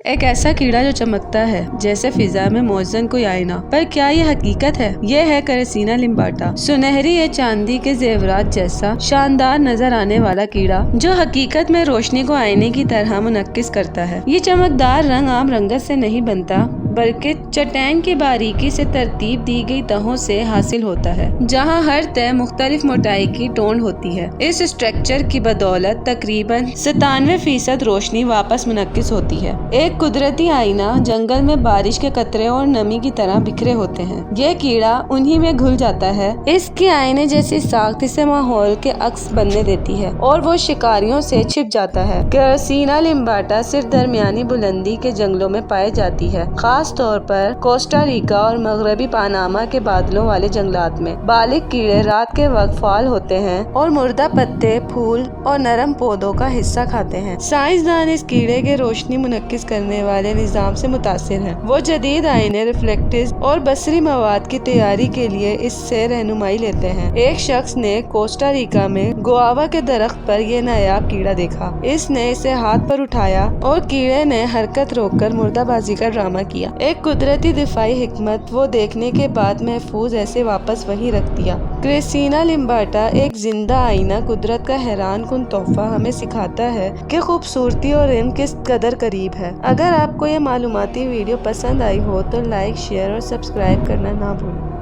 ایک ایسا کیڑا جو چمکتا ہے جیسے فضا میں موزن کوئی آئینہ، پر کیا یہ حقیقت ہے؟ یہ ہے کریسینا لمباٹا، سنہری یا چاندی کے زیورات جیسا شاندار نظر آنے والا کیڑا جو حقیقت میں روشنی کو آئینے کی طرح منعکس کرتا ہے۔ یہ چمکدار رنگ عام رنگت سے نہیں بنتا بلکہ چٹین کی باریکی سے ترتیب دی گئی تہوں سے حاصل ہوتا ہے، جہاں ہر تہہ مختلف موٹائی کی ٹون ہوتی ہے۔ اس اسٹرکچر کی بدولت تقریباً 97% روشنی واپس منعکس ہوتی ہے۔ ایک قدرتی آئینہ جنگل میں بارش کے قطرے اور نمی کی طرح بکھرے ہوتے ہیں۔ یہ کیڑا انہی میں گھل جاتا ہے۔ اس کی آئینے جیسی ساخت اسے ماحول کے عکس بننے دیتی ہے اور وہ شکاریوں سے چھپ جاتا ہے۔ کریسینا لمباٹا صرف درمیانی بلندی کے جنگلوں میں پائی جاتی ہے، خاص طور پر کوسٹا ریکا اور مغربی پاناما کے بادلوں والے جنگلات میں۔ بالغ کیڑے رات کے وقت فعال ہوتے ہیں اور مردہ پتے، پھول اور نرم پودوں کا حصہ کھاتے ہیں۔ سائنسدان اس کیڑے کے روشنی منعکس کرنے والے نظام سے متاثر ہیں۔ وہ جدید آئینے، ریفلیکٹرز اور بصری مواد کی تیاری کے لیے اس سے رہنمائی لیتے ہیں۔ ایک شخص نے کوسٹا ریکا میں گوآوا کے درخت پر یہ نایاب کیڑا دیکھا۔ اس نے اسے ہاتھ پر اٹھایا اور کیڑے نے حرکت روک کر مردہ بازی کا ڈرامہ کیا۔ ایک قدرتی دفاعی حکمت وہ دیکھنے کے بعد محفوظ ایسے واپس وہیں رکھ دیا۔ کریسینا لمباٹا ایک زندہ آئینہ، قدرت کا حیران کن تحفہ، ہمیں سکھاتا ہے کہ خوبصورتی اور علم کس قدر قریب ہے۔ اگر آپ کو یہ معلوماتی ویڈیو پسند آئی ہو تو لائک، شیئر اور سبسکرائب کرنا نہ بھولیں۔